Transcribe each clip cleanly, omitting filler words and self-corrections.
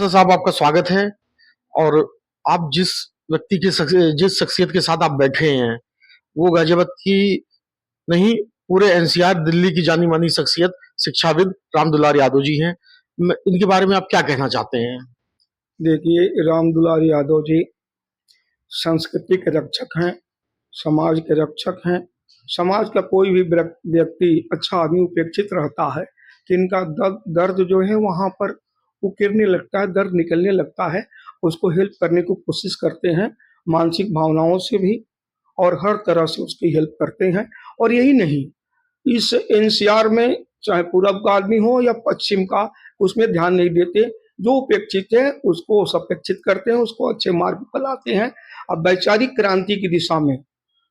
साहब आपका स्वागत है। और आप जिस शख्सियत के साथ आप बैठे हैं वो गाजियाबाद की नहीं, पूरे एनसीआर दिल्ली की जानी मानी शख्सियत शिक्षाविद राम दुलार यादव जी हैं। इनके बारे में आप क्या कहना चाहते हैं? देखिए, राम दुलार यादव जी संस्कृति के रक्षक हैं, समाज के रक्षक हैं। समाज का कोई भी व्यक्ति अच्छा आदमी उपेक्षित रहता है कि इनका दर्द जो है वहाँ पर उकेरने लगता है, दर्द निकलने लगता है। उसको हेल्प करने की कोशिश करते हैं, मानसिक भावनाओं से भी, और हर तरह से उसकी हेल्प करते हैं। और यही नहीं, इस एनसीआर में चाहे पूरब का आदमी हो या पश्चिम का, उसमें ध्यान नहीं देते। जो उपेक्षित है उसको सपेक्षित करते हैं, उसको अच्छे मार्ग पर लाते हैं। अब वैचारिक क्रांति की दिशा में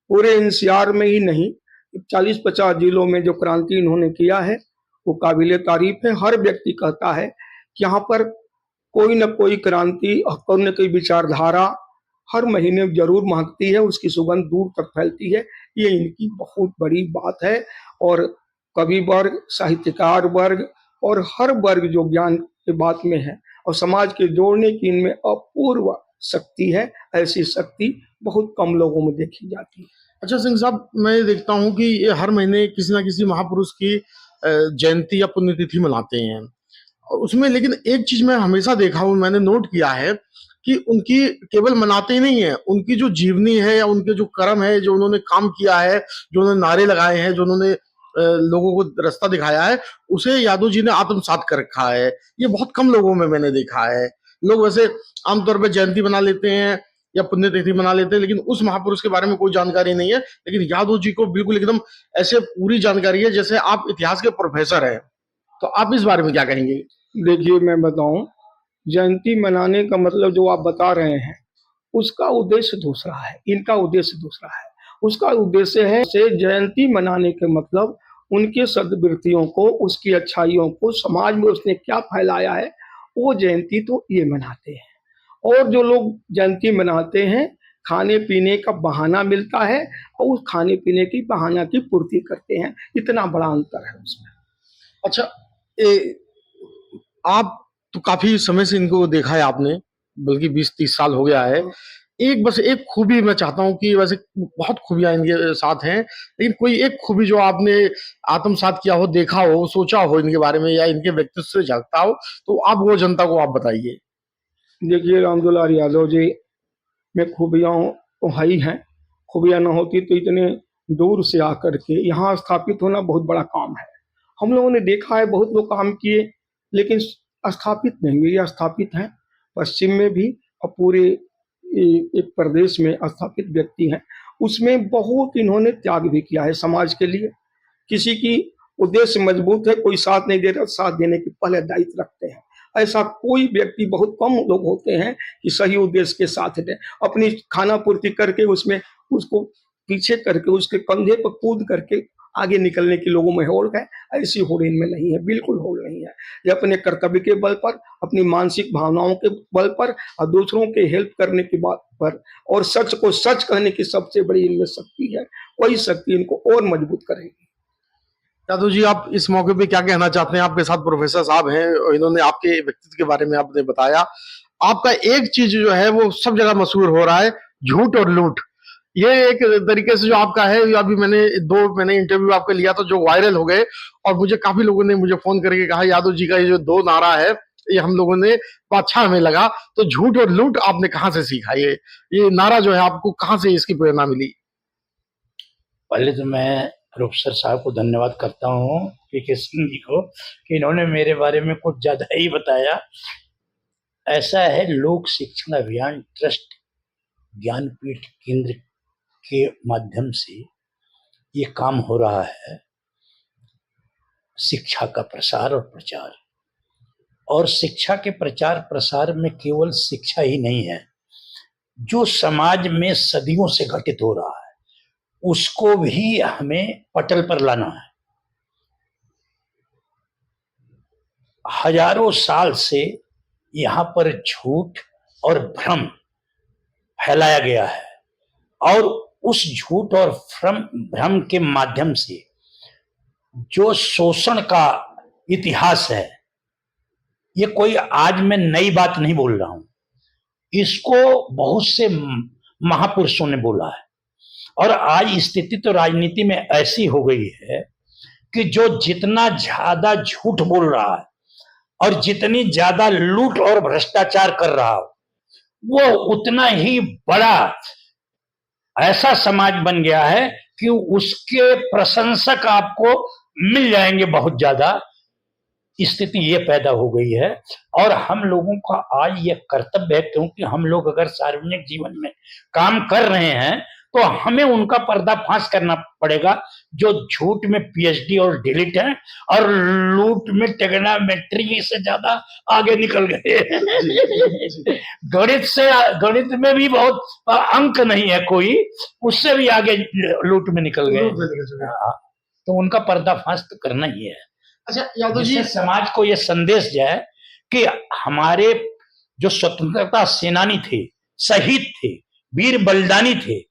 पूरे एनसीआर में ही नहीं, 40-50 जिलों में जो क्रांति इन्होंने किया है वो काबिले तारीफ है। हर व्यक्ति कहता है कि यहाँ पर कोई न कोई क्रांति, कोई न कोई विचारधारा हर महीने जरूर महकती है, उसकी सुगंध दूर तक फैलती है। ये इनकी बहुत बड़ी बात है। और कवि वर्ग, साहित्यकार वर्ग और हर वर्ग जो ज्ञान के बात में है और समाज के जोड़ने की इनमें अपूर्व शक्ति है। ऐसी शक्ति बहुत कम लोगों में देखी जाती है। अच्छा सिंह साहब, मैं देखता हूँ कि ये हर महीने किसी ना किसी महापुरुष की जयंती या पुण्यतिथि मनाते हैं। और उसमें लेकिन एक चीज मैं हमेशा देखा हूँ, मैंने नोट किया है कि उनकी केवल मनाते ही नहीं है, उनकी जो जीवनी है या उनके जो कर्म है, जो उन्होंने काम किया है, जो उन्होंने नारे लगाए हैं, जो उन्होंने लोगों को रास्ता दिखाया है, उसे यादव जी ने आत्मसात कर रखा है। ये बहुत कम लोगों में मैंने देखा है। लोग वैसे आमतौर पर जयंती मना लेते हैं या पुण्यतिथि मना लेते हैं, लेकिन उस महापुरुष के बारे में कोई जानकारी नहीं है। लेकिन यादव जी को बिल्कुल एकदम ऐसे पूरी जानकारी है जैसे आप इतिहास के प्रोफेसर हैं। तो आप इस बारे में क्या कहेंगे? देखिए, मैं बताऊं, जयंती मनाने का मतलब जो आप बता रहे हैं उसका उद्देश्य दूसरा है, इनका उद्देश्य दूसरा है। उसका उद्देश्य है से जयंती मनाने के मतलब उनके सद्वृत्तियों को, उसकी अच्छाइयों को, समाज में उसने क्या फैलाया है, वो जयंती तो ये मनाते हैं। और जो लोग जयंती मनाते हैं, खाने पीने का बहाना मिलता है और उस खाने पीने की बहाना की पूर्ति करते हैं। इतना बड़ा अंतर है उसमें। अच्छा, आप तो काफी समय से इनको देखा है आपने, बल्कि 20-30 साल हो गया है। एक बस एक खूबी मैं चाहता हूँ कि वैसे बहुत खूबियां इनके साथ हैं, लेकिन कोई एक खूबी जो आपने आत्मसात किया हो, देखा हो, सोचा हो इनके बारे में या इनके व्यक्तित्व से झलकता हो, तो आप वो जनता को आप बताइए। देखिए, राम दुलार यादव जी में खूबियाँ तो है ही हैं। खूबियाँ ना होती तो इतने दूर से आकर के यहाँ स्थापित होना बहुत बड़ा काम है। हम लोगों ने देखा है, बहुत लोग काम किए लेकिन स्थापित नहीं हुए। ये स्थापित हैं पश्चिम में भी, और पूरे एक प्रदेश में स्थापित व्यक्ति हैं। उसमें बहुत इन्होंने त्याग भी किया है समाज के लिए। किसी की उद्देश्य मजबूत है, कोई साथ नहीं दे रहा, साथ देने के पहले दायित्व रखते हैं। ऐसा कोई व्यक्ति, बहुत कम लोग होते हैं कि सही उद्देश्य के साथ दें। अपनी खाना पूर्ति करके उसमें उसको पीछे करके उसके कंधे पर कूद करके आगे निकलने की लोगों में होड़ है। ऐसी होड़ इनमें नहीं है, बिल्कुल होड़ नहीं है। ये अपने कर्तव्य के बल पर, अपनी मानसिक भावनाओं के बल पर और दूसरों के हेल्प करने की बात पर और सच को सच कहने की सबसे बड़ी इनमें शक्ति है। वही शक्ति इनको और मजबूत करेगी। यादव जी, आप इस मौके पे क्या कहना चाहते हैं? आपके साथ प्रोफेसर साहब हैं और इन्होंने आपके व्यक्तित्व के बारे में आपने बताया। आपका एक चीज जो है वो सब जगह मशहूर हो रहा है, झूठ और लूट। ये एक तरीके से जो आपका है, अभी मैंने इंटरव्यू आपका लिया था जो वायरल हो गए, और मुझे काफी लोगों ने मुझे फोन करके कहा यादव जी का ये जो 2 नारा है ये हम लोगों ने अच्छा हमें लगा। तो झूठ और लूट आपने कहाँ से सीखा? ये नारा जो है आपको कहाँ से इसकी प्रेरणा मिली? पहले तो मैं प्रोफेसर साहब को धन्यवाद करता हूँ पीके सिंह जी को कि इन्होंने मेरे बारे में कुछ ज्यादा ही बताया। ऐसा है, लोक शिक्षण अभियान ट्रस्ट ज्ञानपीठ केंद्र के माध्यम से ये काम हो रहा है, शिक्षा का प्रसार और प्रचार। और शिक्षा के प्रचार प्रसार में केवल शिक्षा ही नहीं है, जो समाज में सदियों से घटित हो रहा है उसको भी हमें पटल पर लाना है। हजारों साल से यहाँ पर झूठ और भ्रम फैलाया गया है, और उस झूठ और भ्रम के माध्यम से जो शोषण का इतिहास है ये कोई आज मैं नई बात नहीं बोल रहा हूं, इसको बहुत से महापुरुषों ने बोला है। और आज स्थिति तो राजनीति में ऐसी हो गई है कि जो जितना ज्यादा झूठ बोल रहा है और जितनी ज्यादा लूट और भ्रष्टाचार कर रहा हो, वो उतना ही बड़ा ऐसा समाज बन गया है कि उसके प्रशंसक आपको मिल जाएंगे बहुत ज्यादा। स्थिति ये पैदा हो गई है और हम लोगों का आज ये कर्तव्य है, क्योंकि हम लोग अगर सार्वजनिक जीवन में काम कर रहे हैं तो हमें उनका पर्दाफाश करना पड़ेगा, जो झूठ में पीएचडी और डिलीट है और लूट में टेग्नोमेट्री से ज्यादा आगे निकल गए। गणित में भी बहुत अंक नहीं है कोई, उससे भी आगे लूट में निकल गए। तो उनका पर्दाफाश तो करना ही है। अच्छा यादव जी, समाज को यह संदेश जाए कि हमारे जो स्वतंत्रता सेनानी थे, शहीद थे, वीर बलिदानी थे,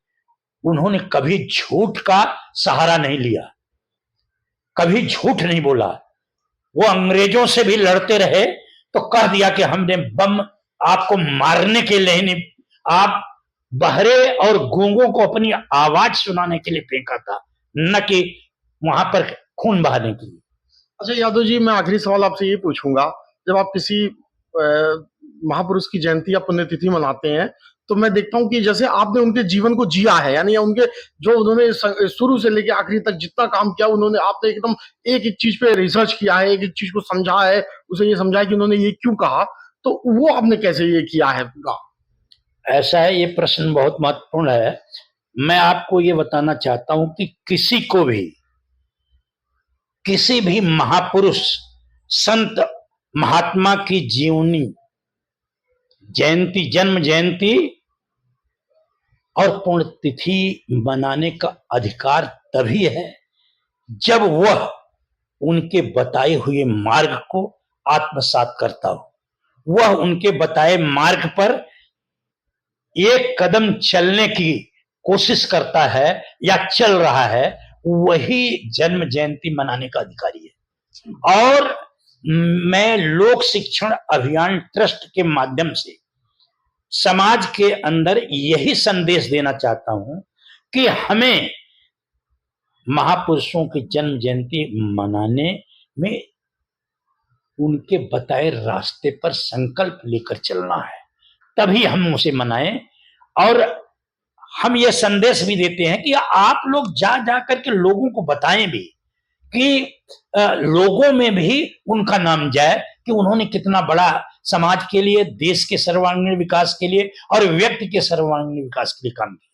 उन्होंने कभी झूठ का सहारा नहीं लिया, कभी झूठ नहीं बोला। वो अंग्रेजों से भी लड़ते रहे तो कह दिया कि हमने बम आपको मारने के लिए नहीं, आप बहरे और गूंगों को अपनी आवाज सुनाने के लिए फेंका था, न कि वहां पर खून बहाने के लिए। अच्छा यादव जी, मैं आखिरी सवाल आपसे ये पूछूंगा, जब आप किसी महापुरुष की जयंती या पुण्यतिथि मनाते हैं तो मैं देखता हूं कि जैसे आपने उनके जीवन को जिया है, यानी उनके जो उन्होंने शुरू से लेकर आखिरी तक जितना काम किया, उन्होंने आपने एकदम एक एक चीज पे रिसर्च किया है, एक एक चीज को समझा है, उसे ये समझा है कि उन्होंने ये क्यों कहा, तो वो आपने कैसे ये किया है पूरा? ऐसा है, ये प्रश्न बहुत महत्वपूर्ण है। मैं आपको ये बताना चाहता हूं कि किसी भी महापुरुष संत महात्मा की जीवनी जयंती, जन्म जयंती और पुण्यतिथि मनाने का अधिकार तभी है जब वह उनके बताए हुए मार्ग को आत्मसात करता हो, वह उनके बताए मार्ग पर एक कदम चलने की कोशिश करता है या चल रहा है, वही जन्म जयंती मनाने का अधिकारी है। और मैं लोक शिक्षण अभियान ट्रस्ट के माध्यम से समाज के अंदर यही संदेश देना चाहता हूं कि हमें महापुरुषों की जन्म जयंती मनाने में उनके बताए रास्ते पर संकल्प लेकर चलना है, तभी हम उसे मनाएं। और हम ये संदेश भी देते हैं कि आप लोग जा करके लोगों को बताएं भी कि लोगों में भी उनका नाम जाए कि उन्होंने कितना बड़ा समाज के लिए, देश के सर्वांगीण विकास के लिए और व्यक्ति के सर्वांगीण विकास के लिए काम किया।